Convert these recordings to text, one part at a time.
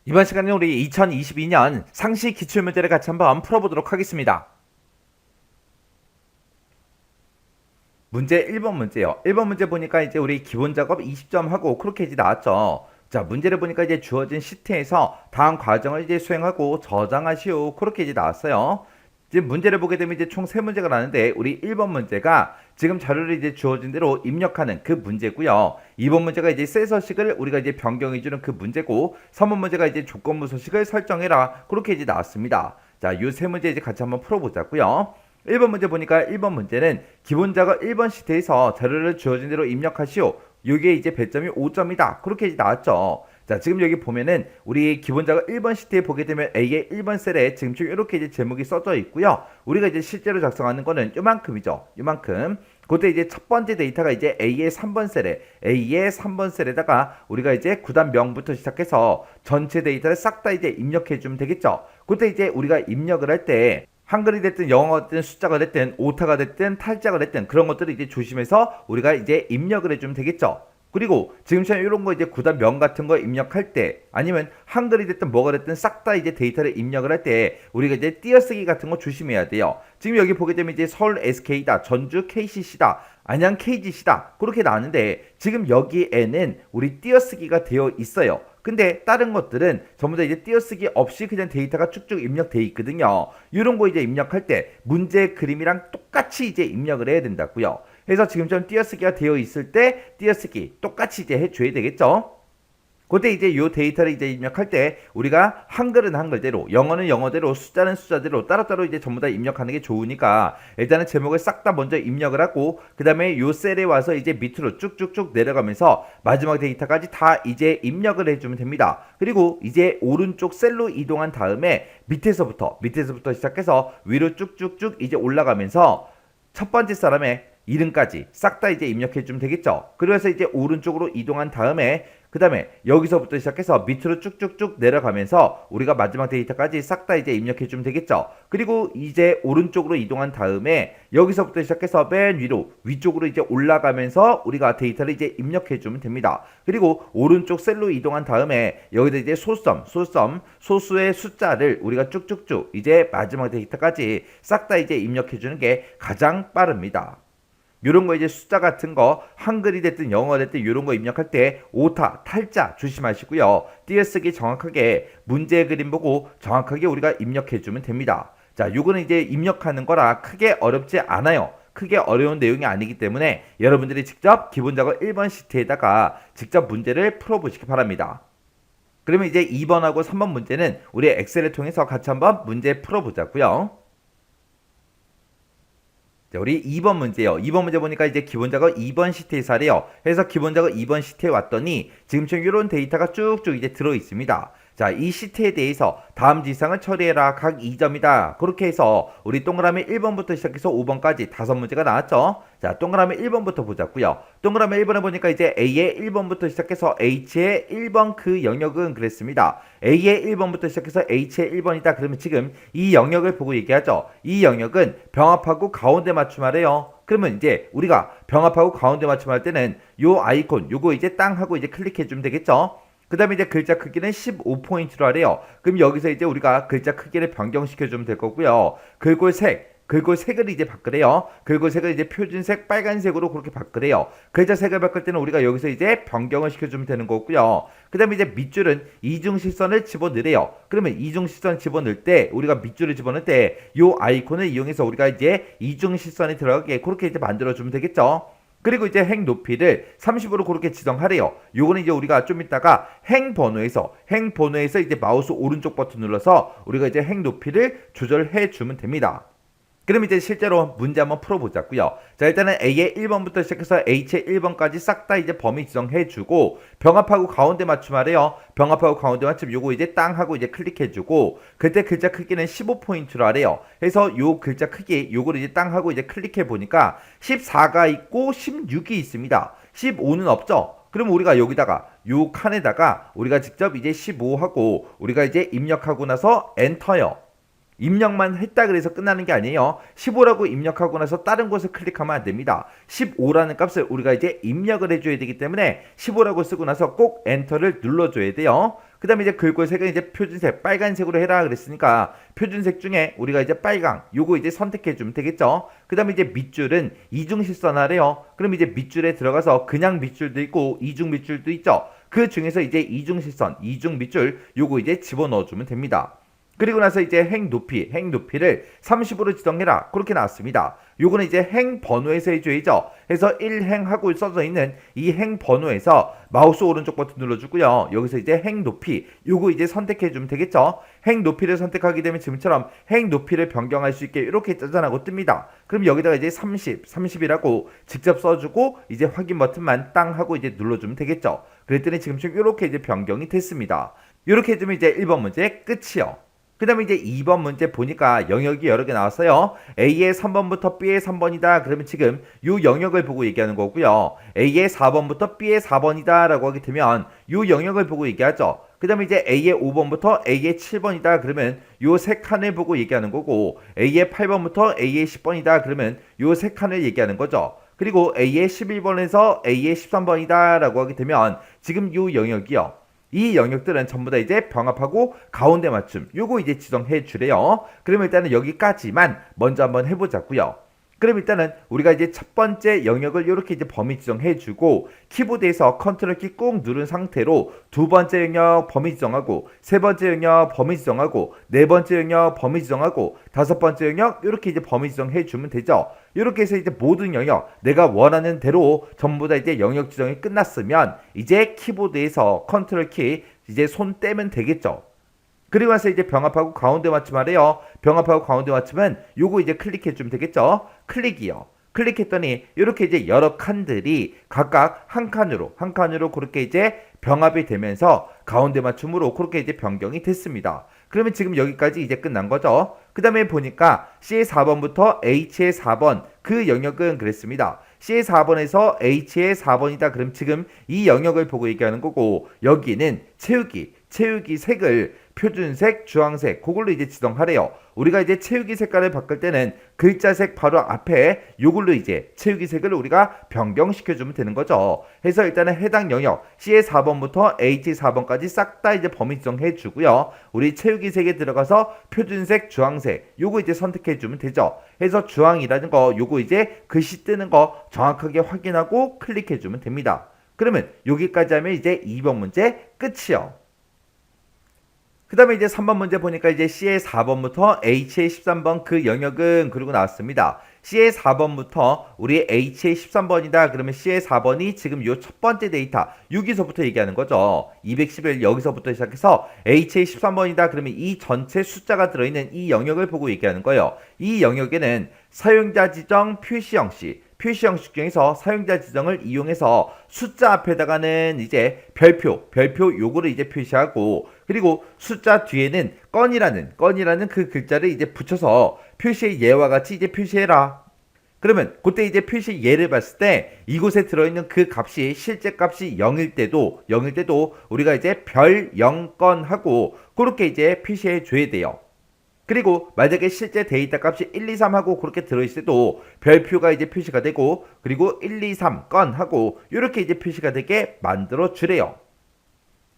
이번 시간에 우리 2022년 상시 기출문제를 같이 한번 풀어보도록 하겠습니다. 문제 1번 문제요. 1번 문제 보니까 이제 우리 기본 작업 20점 하고 그렇게 이제 나왔죠. 자, 문제를 보니까 이제 주어진 시트에서 다음 과정을 이제 수행하고 저장하시오. 그렇게 이제 나왔어요. 지금 문제를 보게 되면 이제 총 3문제가 나는데 우리 1번 문제가 지금 자료를 이제 주어진 대로 입력하는 그 문제고요. 2번 문제가 이제 셀 서식을 우리가 이제 변경해 주는 그 문제고 3번 문제가 이제 조건부 서식을 설정해라. 그렇게 이제 나왔습니다. 자, 요 세 문제 이제 같이 한번 풀어보자고요. 1번 문제 보니까 1번 문제는 기본 작업 1번 시트에서 자료를 주어진 대로 입력하시오. 요게 이제 배점이 5점이다. 그렇게 이제 나왔죠. 자, 지금 여기 보면은 우리 기본 작업 1번 시트에 보게 되면 A의 1번 셀에 지금 이렇게 이제 제목이 써져 있고요. 우리가 이제 실제로 작성하는 거는 요만큼이죠. 요만큼. 그때 이제 첫 번째 데이터가 이제 A의 3번 셀에다가 우리가 이제 구단명부터 시작해서 전체 데이터를 싹 다 이제 입력해 주면 되겠죠. 그때 이제 우리가 입력을 할 때 한글이 됐든 영어가 됐든 숫자가 됐든 오타가 됐든 탈자가 됐든 그런 것들을 이제 조심해서 우리가 이제 입력을 해주면 되겠죠. 그리고 지금처럼 이런 거 이제 구단명 같은 거 입력할 때 아니면 한글이 됐든 뭐가 됐든 싹 다 이제 데이터를 입력을 할 때 우리가 이제 띄어쓰기 같은 거 조심해야 돼요. 지금 여기 보게 되면 이제 서울 SK다, 전주 KCC다, 안양 KGC다 그렇게 나왔는데 지금 여기에는 우리 띄어쓰기가 되어 있어요. 근데 다른 것들은 전부 다 이제 띄어쓰기 없이 그냥 데이터가 쭉쭉 입력돼 있거든요. 이런 거 이제 입력할 때 문제 그림이랑 똑같이 이제 입력을 해야 된다고요. 그래서 지금처럼 띄어쓰기가 되어 있을 때 띄어쓰기 똑같이 이제 해줘야 되겠죠. 그때 이제 요 데이터를 이제 입력할 때 우리가 한글은 한글대로 영어는 영어대로 숫자는 숫자대로 따로따로 이제 전부 다 입력하는 게 좋으니까 일단은 제목을 싹 다 먼저 입력을 하고 그 다음에 요 셀에 와서 이제 밑으로 쭉쭉쭉 내려가면서 마지막 데이터까지 다 이제 입력을 해주면 됩니다. 그리고 이제 오른쪽 셀로 이동한 다음에 밑에서부터 시작해서 위로 쭉쭉쭉 이제 올라가면서 첫 번째 사람의 이름까지 싹 다 이제 입력해 주면 되겠죠. 그래서 이제 오른쪽으로 이동한 다음에 그 다음에 여기서부터 시작해서 밑으로 쭉쭉쭉 내려가면서 우리가 마지막 데이터까지 싹 다 이제 입력해 주면 되겠죠. 그리고 이제 오른쪽으로 이동한 다음에 여기서부터 시작해서 맨 위쪽으로 이제 올라가면서 우리가 데이터를 이제 입력해 주면 됩니다. 그리고 오른쪽 셀로 이동한 다음에 여기다 이제 소수의 숫자를 우리가 쭉쭉쭉 이제 마지막 데이터까지 싹 다 이제 입력해 주는 게 가장 빠릅니다. 요런 거 이제 숫자 같은 거 한글이 됐든 영어 됐든 요런 거 입력할 때 오타, 탈자 조심하시고요. 띄어쓰기 정확하게 문제 그림 보고 정확하게 우리가 입력해 주면 됩니다. 자, 요거는 이제 입력하는 거라 크게 어렵지 않아요. 크게 어려운 내용이 아니기 때문에 여러분들이 직접 기본 작업 1번 시트에다가 직접 문제를 풀어보시기 바랍니다. 그러면 이제 2번하고 3번 문제는 우리 엑셀을 통해서 같이 한번 문제 풀어보자고요. 자, 우리 2번 문제요. 2번 문제 보니까 이제 기본 작업 2번 시트에서 하래요. 그래서 기본 작업 2번 시트에 왔더니 지금처럼 이런 데이터가 쭉쭉 이제 들어 있습니다. 자, 이 시트에 대해서 다음 지상을 처리해라. 각 2점이다. 그렇게 해서 우리 동그라미 1번부터 시작해서 5번까지 5문제가 나왔죠. 자, 동그라미 1번부터 보자고요. 동그라미 1번에 보니까 이제 A의 1번부터 시작해서 H의 1번 그 영역은 그랬습니다. A의 1번부터 시작해서 H의 1번이다. 그러면 지금 이 영역을 보고 얘기하죠. 이 영역은 병합하고 가운데 맞춤하래요. 그러면 이제 우리가 병합하고 가운데 맞춤할 때는 요 아이콘 요거 이제 땅 하고 이제 클릭해 주면 되겠죠. 그 다음에 이제 글자 크기는 15포인트로 하래요. 그럼 여기서 이제 우리가 글자 크기를 변경시켜주면 될 거고요. 글꼴색을 이제 바꾸래요. 글꼴색을 이제 표준색 빨간색으로 그렇게 바꾸래요. 글자 색을 바꿀 때는 우리가 여기서 이제 변경을 시켜주면 되는 거고요. 그 다음에 이제 밑줄은 이중실선을 집어넣으래요. 그러면 이중실선 집어넣을 때 우리가 밑줄을 집어넣을 때 이 아이콘을 이용해서 우리가 이제 이중실선이 들어가게 그렇게 이제 만들어주면 되겠죠. 그리고 이제 행 높이를 30으로 그렇게 지정하래요. 요거는 이제 우리가 좀 이따가 행 번호에서 이제 마우스 오른쪽 버튼 눌러서 우리가 이제 행 높이를 조절해 주면 됩니다. 그럼 이제 실제로 문제 한번 풀어보자고요. 자, 일단은 A의 1번부터 시작해서 H의 1번까지 싹 다 이제 범위 지정해주고 병합하고 가운데 맞춤하래요. 병합하고 가운데 맞춤 요거 이제 땅 하고 이제 클릭해주고 그때 글자 크기는 15포인트로 하래요. 그래서 요 글자 크기 요거를 이제 땅 하고 이제 클릭해보니까 14가 있고 16이 있습니다. 15는 없죠? 그럼 우리가 여기다가 요 칸에다가 우리가 직접 이제 15하고 우리가 이제 입력하고 나서 엔터요. 입력만 했다 그래서 끝나는 게 아니에요. 15라고 입력하고 나서 다른 곳을 클릭하면 안 됩니다. 15라는 값을 우리가 이제 입력을 해줘야 되기 때문에 15라고 쓰고 나서 꼭 엔터를 눌러줘야 돼요. 그 다음에 이제 글꼴 색은 이제 표준색 빨간색으로 해라 그랬으니까 표준색 중에 우리가 이제 빨강 요거 이제 선택해주면 되겠죠. 그 다음에 이제 밑줄은 이중실선 하래요. 그럼 이제 밑줄에 들어가서 그냥 밑줄도 있고 이중 밑줄도 있죠. 그 중에서 이제 이중실선 이중 밑줄 요거 이제 집어넣어주면 됩니다. 그리고 나서 이제 행 높이를 30으로 지정해라. 그렇게 나왔습니다. 요거는 이제 행 번호에서 해줘야죠. 그래서 1행하고 써져 있는 이 행 번호에서 마우스 오른쪽 버튼 눌러주고요. 여기서 이제 행 높이 요거 이제 선택해주면 되겠죠. 행 높이를 선택하게 되면 지금처럼 행 높이를 변경할 수 있게 이렇게 짜잔하고 뜹니다. 그럼 여기다가 이제 30이라고 직접 써주고 이제 확인 버튼만 땅 하고 이제 눌러주면 되겠죠. 그랬더니 지금처럼 이렇게 이제 변경이 됐습니다. 이렇게 해주면 이제 1번 문제 끝이요. 그 다음에 이제 2번 문제 보니까 영역이 여러 개 나왔어요. A의 3번부터 B의 3번이다. 그러면 지금 이 영역을 보고 얘기하는 거고요. A의 4번부터 B의 4번이다 라고 하게 되면 이 영역을 보고 얘기하죠. 그 다음에 이제 A의 5번부터 A의 7번이다. 그러면 요 세 칸을 보고 얘기하는 거고 A의 8번부터 A의 10번이다. 그러면 요 세 칸을 얘기하는 거죠. 그리고 A의 11번에서 A의 13번이다 라고 하게 되면 지금 요 영역이요. 이 영역들은 전부 다 이제 병합하고 가운데 맞춤 요거 이제 지정해 주래요. 그러면 일단은 여기까지만 먼저 한번 해보자고요. 그럼 일단은 우리가 이제 첫 번째 영역을 이렇게 이제 범위 지정해 주고 키보드에서 컨트롤 키 꾹 누른 상태로 두 번째 영역 범위 지정하고 세 번째 영역 범위 지정하고 네 번째 영역 범위 지정하고 다섯 번째 영역 이렇게 이제 범위 지정해 주면 되죠. 이렇게 해서 이제 모든 영역 내가 원하는 대로 전부 다 이제 영역 지정이 끝났으면 이제 키보드에서 컨트롤 키 이제 손 떼면 되겠죠. 그리고 나서 이제 병합하고 가운데 맞춤 하래요. 병합하고 가운데 맞춤은 요거 이제 클릭해주면 되겠죠. 클릭이요. 클릭했더니 이렇게 이제 여러 칸들이 각각 한 칸으로 그렇게 이제 병합이 되면서 가운데 맞춤으로 그렇게 이제 변경이 됐습니다. 그러면 지금 여기까지 이제 끝난 거죠. 그 다음에 보니까 C의 4번부터 H의 4번 그 영역은 그랬습니다. C의 4번에서 H의 4번이다. 그럼 지금 이 영역을 보고 얘기하는 거고 여기는 채우기 색을 표준색, 주황색 그걸로 이제 지정하래요. 우리가 이제 채우기 색깔을 바꿀 때는 글자색 바로 앞에 요걸로 이제 채우기 색을 우리가 변경시켜주면 되는 거죠. 그래서 일단은 해당 영역 C의 4번부터 H의 4번까지 싹 다 이제 범위 지정해 주고요. 우리 채우기 색에 들어가서 표준색, 주황색 요거 이제 선택해 주면 되죠. 그래서 주황이라는 거 요거 이제 글씨 뜨는 거 정확하게 확인하고 클릭해 주면 됩니다. 그러면 여기까지 하면 이제 2번 문제 끝이요. 그 다음에 이제 3번 문제 보니까 이제 C의 4번부터 H의 13번 그 영역은 그리고 나왔습니다. C의 4번부터 우리 H의 13번이다. 그러면 C의 4번이 지금 요 첫 번째 데이터 여기서부터 얘기하는 거죠. 211 여기서부터 시작해서 H의 13번이다. 그러면 이 전체 숫자가 들어있는 이 영역을 보고 얘기하는 거예요. 이 영역에는 사용자 지정 표시 형식 중에서 사용자 지정을 이용해서 숫자 앞에다가는 이제 별표 요거를 이제 표시하고 그리고 숫자 뒤에는 건이라는 그 글자를 이제 붙여서 표시의 예와 같이 이제 표시해라. 그러면 그때 이제 표시 예를 봤을 때 이곳에 들어있는 그 값이 실제 값이 0일 때도 우리가 이제 별 0건 하고 그렇게 이제 표시해 줘야 돼요. 그리고 만약에 실제 데이터 값이 1, 2, 3 하고 그렇게 들어있을 때도 별표가 이제 표시가 되고 그리고 1, 2, 3 건 하고 이렇게 이제 표시가 되게 만들어 주래요.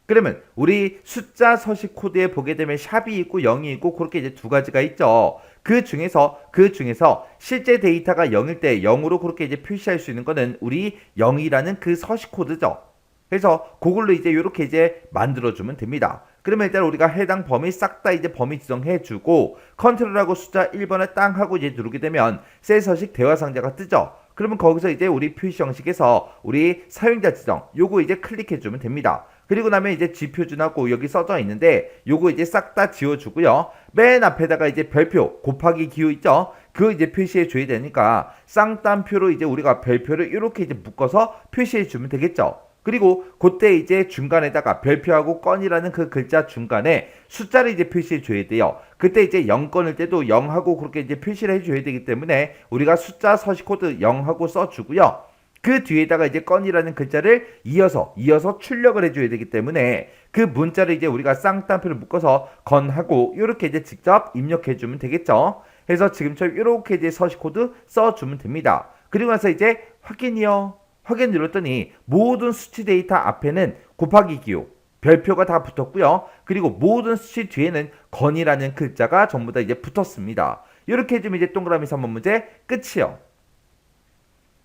그러면 우리 숫자 서식 코드에 보게 되면 샵이 있고 0이 있고 그렇게 이제 두 가지가 있죠. 그 중에서 실제 데이터가 0일 때 0으로 그렇게 이제 표시할 수 있는 거는 우리 0이라는 그 서식 코드죠. 그래서 그걸로 이제 이렇게 이제 만들어주면 됩니다. 그러면 일단 우리가 해당 범위 싹 다 이제 범위 지정해주고 컨트롤하고 숫자 1번을 땅 하고 이제 누르게 되면 셀 서식 대화 상자가 뜨죠. 그러면 거기서 이제 우리 표시 형식에서 우리 사용자 지정 요거 이제 클릭해주면 됩니다. 그리고 나면 이제 G표준하고 여기 써져 있는데 요거 이제 싹 다 지워주고요. 맨 앞에다가 이제 별표 곱하기 기호 있죠. 그거 이제 표시해 줘야 되니까 쌍따옴표로 이제 우리가 별표를 이렇게 이제 묶어서 표시해 주면 되겠죠. 그리고 그때 이제 중간에다가 별표하고 건이라는 그 글자 중간에 숫자를 이제 표시해 줘야 돼요. 그때 이제 0건일 때도 0하고 그렇게 이제 표시를 해줘야 되기 때문에 우리가 숫자 서식 코드 0하고 써주고요. 그 뒤에다가 이제 건이라는 글자를 이어서 출력을 해줘야 되기 때문에 그 문자를 이제 우리가 쌍따옴표를 묶어서 건하고 이렇게 이제 직접 입력해주면 되겠죠. 그래서 지금처럼 이렇게 이제 서식 코드 써주면 됩니다. 그리고 나서 이제 확인이요. 확인 눌렀더니 모든 수치 데이터 앞에는 곱하기 기호, 별표가 다 붙었고요. 그리고 모든 수치 뒤에는 건이라는 글자가 전부 다 이제 붙었습니다. 이렇게 해주면 이제 동그라미 3번 문제 끝이요.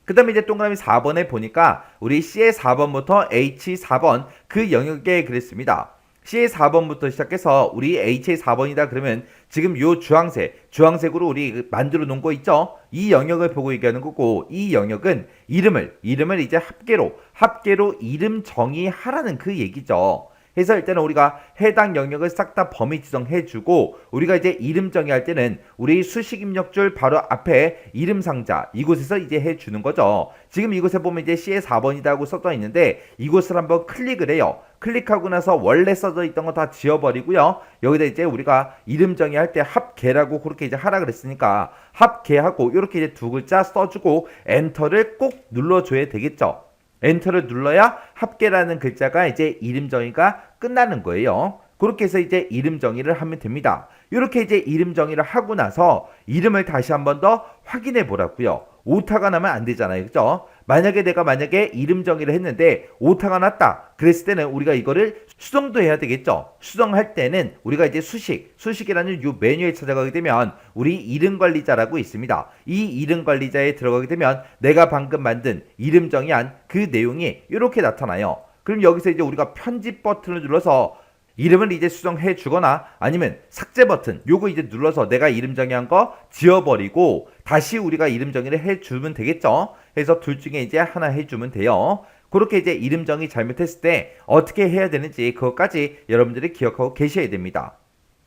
그 다음에 이제 동그라미 4번에 보니까 우리 C의 4번부터 H4번 그 영역에 그랬습니다. C의 4번부터 시작해서 우리 H의 4번이다 그러면 지금 요 주황색으로 우리 만들어 놓은 거 있죠? 이 영역을 보고 얘기하는 거고 이 영역은 이름을 이제 합계로 이름 정의하라는 그 얘기죠. 그래서 일단은 우리가 해당 영역을 싹 다 범위 지정해주고 우리가 이제 이름 정의할 때는 우리 수식 입력줄 바로 앞에 이름 상자 이곳에서 이제 해주는 거죠. 지금 이곳에 보면 이제 C의 4번이다 하고 써져 있는데 이곳을 한번 클릭을 해요. 클릭하고 나서 원래 써져 있던 거 다 지워버리고요. 여기다 이제 우리가 이름 정의할 때 합계라고 그렇게 이제 하라 그랬으니까 합계하고 이렇게 이제 두 글자 써주고 엔터를 꼭 눌러줘야 되겠죠. 엔터를 눌러야 합계라는 글자가 이제 이름 정의가 끝나는 거예요. 그렇게 해서 이제 이름 정의를 하면 됩니다. 이렇게 이제 이름 정의를 하고 나서 이름을 다시 한 번 더 확인해 보라고요. 오타가 나면 안 되잖아요. 그죠? 만약에 이름 정의를 했는데 오타가 났다. 그랬을 때는 우리가 이거를 수정도 해야 되겠죠. 수정할 때는 우리가 이제 수식이라는 이 메뉴에 찾아가게 되면 우리 이름 관리자라고 있습니다. 이 이름 관리자에 들어가게 되면 내가 방금 만든 이름 정의한 그 내용이 이렇게 나타나요. 그럼 여기서 이제 우리가 편집 버튼을 눌러서 이름을 이제 수정해 주거나 아니면 삭제 버튼 요거 이제 눌러서 내가 이름 정의한 거 지워버리고 다시 우리가 이름 정의를 해주면 되겠죠. 그래서 둘 중에 이제 하나 해주면 돼요. 그렇게 이제 이름 정의 잘못했을 때 어떻게 해야 되는지 그것까지 여러분들이 기억하고 계셔야 됩니다.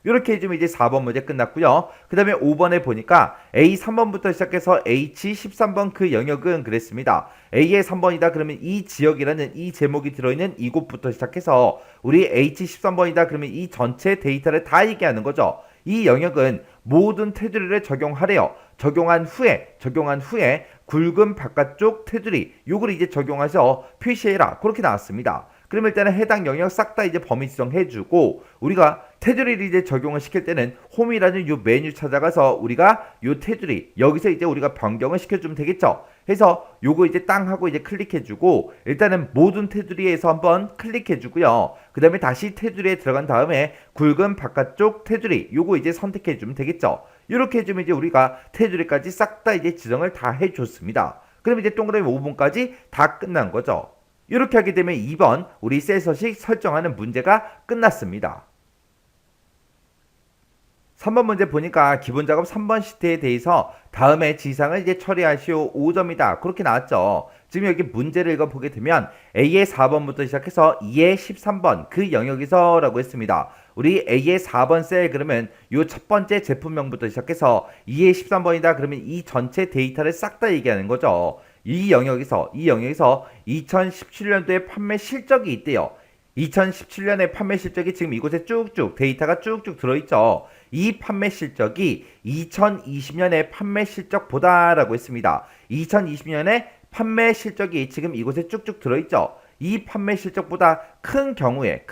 이렇게 해주면 이제 4번 문제 끝났고요. 그 다음에 5번에 보니까 A 3번부터 시작해서 H 13번 그 영역은 그랬습니다. A의 3번이다 그러면 이 지역이라는 이 제목이 들어있는 이곳부터 시작해서 우리 H 13번이다 그러면 이 전체 데이터를 다 얘기하는 거죠. 이 영역은 모든 테두리를 적용하래요. 적용한 후에 굵은 바깥쪽 테두리 요걸 이제 적용해서 표시해라 그렇게 나왔습니다. 그러면 일단은 해당 영역 싹 다 이제 범위 지정해주고 우리가 테두리를 이제 적용을 시킬 때는 홈이라는 요 메뉴 찾아가서 우리가 요 테두리 여기서 이제 우리가 변경을 시켜주면 되겠죠. 해서 요거 이제 땅 하고 이제 클릭해주고 일단은 모든 테두리에서 한번 클릭해주고요. 그 다음에 다시 테두리에 들어간 다음에 굵은 바깥쪽 테두리 요거 이제 선택해주면 되겠죠. 이렇게 해주면 이제 우리가 테두리까지 싹 다 이제 지정을 다 해줬습니다. 그럼 이제 동그라미 5번까지 다 끝난 거죠. 이렇게 하게 되면 2번 우리 셀 서식 설정하는 문제가 끝났습니다. 3번 문제 보니까 기본 작업 3번 시트에 대해서 다음에 지상을 이제 처리하시오 5점이다. 그렇게 나왔죠. 지금 여기 문제를 읽어보게 되면 A의 4번부터 시작해서 E의 13번 그 영역에서 라고 했습니다. 우리 A의 4번 셀 그러면 요 첫 번째 제품명부터 시작해서 E의 13번이다. 그러면 이 전체 데이터를 싹 다 얘기하는 거죠. 이 영역에서 2017년도에 판매 실적이 있대요. 2017년의 판매 실적이 지금 이곳에 쭉쭉 데이터가 쭉쭉 들어있죠. 이 판매 실적이 2020년의 판매 실적보다라고 했습니다. 2020년의 판매 실적이 지금 이곳에 쭉쭉 들어있죠. 이 판매 실적보다 큰 경우에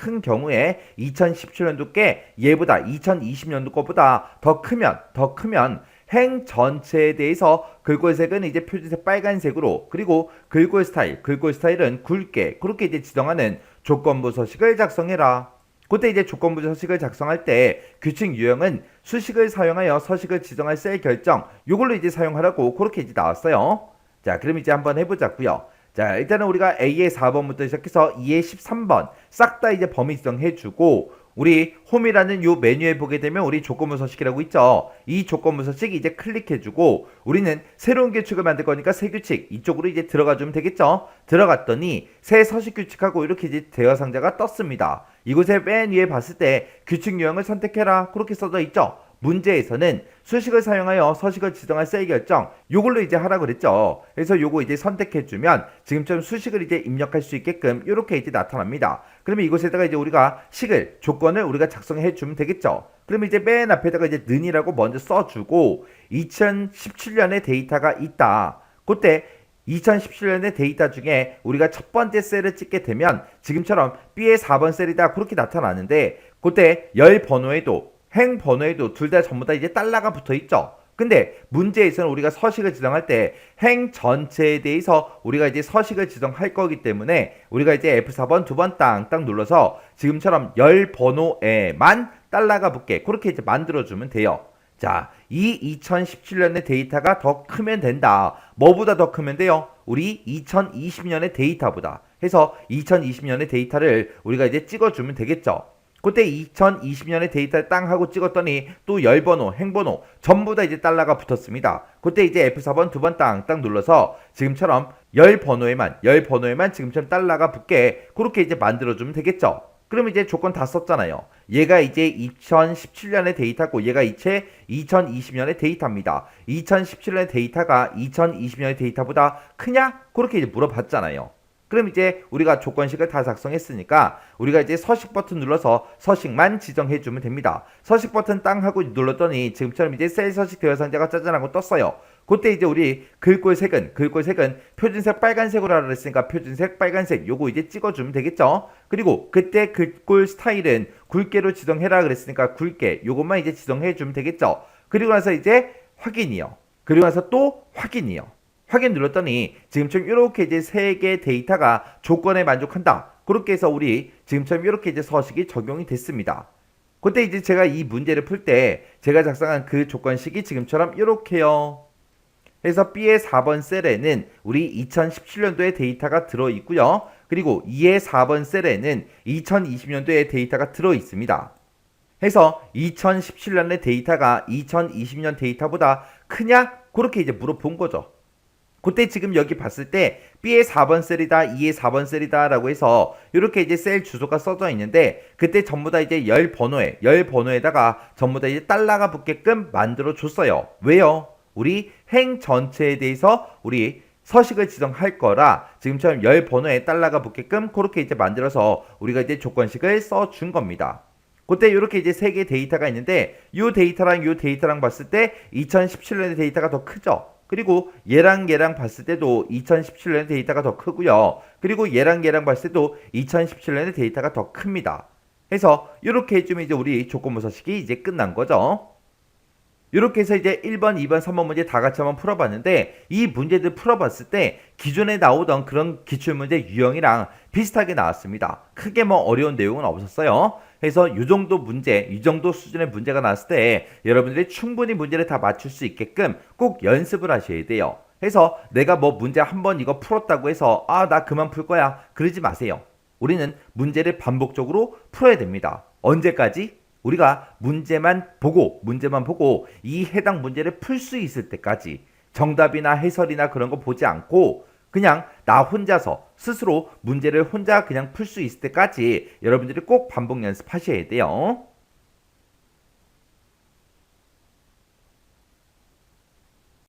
2017년도 얘보다 2020년도 거보다 더 크면 행 전체에 대해서 글꼴색은 이제 표준색 빨간색으로 그리고 글꼴 스타일은 굵게 그렇게 이제 지정하는 조건부 서식을 작성해라. 그때 이제 조건부 서식을 작성할 때 규칙 유형은 수식을 사용하여 서식을 지정할 셀 결정 요걸로 이제 사용하라고 그렇게 이제 나왔어요. 자, 그럼 이제 한번 해보자고요. 자, 일단은 우리가 A의 4번부터 시작해서 E의 13번 싹 다 이제 범위 지정해주고 우리 홈이라는 요 메뉴에 보게 되면 우리 조건부 서식이라고 있죠. 이 조건부 서식 이제 클릭해주고 우리는 새로운 규칙을 만들 거니까 새 규칙 이쪽으로 이제 들어가주면 되겠죠. 들어갔더니 새 서식 규칙하고 이렇게 이제 대화 상자가 떴습니다. 이곳에 맨 위에 봤을 때 규칙 유형을 선택해라 그렇게 써져 있죠. 문제에서는 수식을 사용하여 서식을 지정할 셀 결정 요걸로 이제 하라 그랬죠. 그래서 요거 이제 선택해주면 지금처럼 수식을 이제 입력할 수 있게끔 이렇게 이제 나타납니다. 그러면 이곳에다가 이제 우리가 조건을 우리가 작성해 주면 되겠죠. 그러면 이제 맨 앞에다가 이제 는이라고 먼저 써주고 2017년에 데이터가 있다. 그때 2017년의 데이터 중에 우리가 첫 번째 셀을 찍게 되면 지금처럼 B의 4번 셀이다 그렇게 나타나는데 그때 열 번호에도 행 번호에도 둘 다 전부 다 이제 달러가 붙어 있죠. 근데 문제에서는 우리가 서식을 지정할 때 행 전체에 대해서 우리가 이제 서식을 지정할 거기 때문에 우리가 이제 F4번 두 번 땅땅 눌러서 지금처럼 열 번호에만 달러가 붙게 그렇게 이제 만들어주면 돼요. 자, 이 2017년의 데이터가 더 크면 된다. 뭐보다 더 크면 돼요? 우리 2020년의 데이터보다. 해서 2020년의 데이터를 우리가 이제 찍어주면 되겠죠. 그때 2020년의 데이터를 땅 하고 찍었더니 또 열 번호, 행번호 전부 다 이제 달러가 붙었습니다. 그때 이제 F4번 두 번 땅 눌러서 지금처럼 열 번호에만 지금처럼 달러가 붙게 그렇게 이제 만들어주면 되겠죠. 그럼 이제 조건 다 썼잖아요. 얘가 이제 2017년의 데이터고 얘가 이제 2020년의 데이터입니다. 2017년의 데이터가 2020년의 데이터보다 크냐? 그렇게 이제 물어봤잖아요. 그럼 이제 우리가 조건식을 다 작성했으니까 우리가 이제 서식 버튼 눌러서 서식만 지정해주면 됩니다. 서식 버튼 땅 하고 눌렀더니 지금처럼 이제 셀 서식 대여 상자가 짜잔하고 떴어요. 그때 이제 우리 글꼴색은 표준색 빨간색으로 하라 그랬으니까 표준색 빨간색 요거 이제 찍어주면 되겠죠. 그리고 그때 글꼴 스타일은 굵게로 지정해라 그랬으니까 굵게 요것만 이제 지정해주면 되겠죠. 그리고 나서 이제 확인이요. 그리고 나서 또 확인이요. 확인 눌렀더니 지금처럼 이렇게 이제 세 개의 데이터가 조건에 만족한다. 그렇게 해서 우리 지금처럼 이렇게 이제 서식이 적용이 됐습니다. 그때 이제 제가 이 문제를 풀 때 제가 작성한 그 조건식이 지금처럼 이렇게요. 그래서 B의 4번 셀에는 우리 2017년도의 데이터가 들어있고요. 그리고 2의 4번 셀에는 2020년도의 데이터가 들어있습니다. 해서 2017년의 데이터가 2020년 데이터보다 크냐? 그렇게 이제 물어본 거죠. 그때 지금 여기 봤을 때 B의 4번 셀이다, 2의 4번 셀이다 라고 해서 이렇게 이제 셀 주소가 써져 있는데 그때 전부 다 이제 열 번호에다가 전부 다 이제 달러가 붙게끔 만들어 줬어요. 왜요? 우리 행 전체에 대해서 우리 서식을 지정할 거라 지금처럼 열 번호에 달러가 붙게끔 그렇게 이제 만들어서 우리가 이제 조건식을 써준 겁니다. 그때 이렇게 이제 세 개의 데이터가 있는데 이 데이터랑 봤을 때 2017년의 데이터가 더 크죠. 그리고 얘랑 봤을 때도 2017년의 데이터가 더 크고요. 그리고 얘랑 봤을 때도 2017년의 데이터가 더 큽니다. 해서 이렇게 해주면 이제 우리 조건부 서식이 이제 끝난 거죠. 이렇게 해서 이제 1번, 2번, 3번 문제 다 같이 한번 풀어봤는데 이 문제들 풀어봤을 때 기존에 나오던 그런 기출문제 유형이랑 비슷하게 나왔습니다. 크게 뭐 어려운 내용은 없었어요. 그래서 이 정도 문제, 이 정도 수준의 문제가 나왔을 때 여러분들이 충분히 문제를 다 맞출 수 있게끔 꼭 연습을 하셔야 돼요. 그래서 내가 뭐 문제 한 번 이거 풀었다고 해서 나 그만 풀 거야 그러지 마세요. 우리는 문제를 반복적으로 풀어야 됩니다. 언제까지? 우리가 문제만 보고 이 해당 문제를 풀 수 있을 때까지 정답이나 해설이나 그런 거 보지 않고 그냥 나 혼자서 스스로 문제를 혼자 그냥 풀 수 있을 때까지 여러분들이 꼭 반복 연습하셔야 돼요.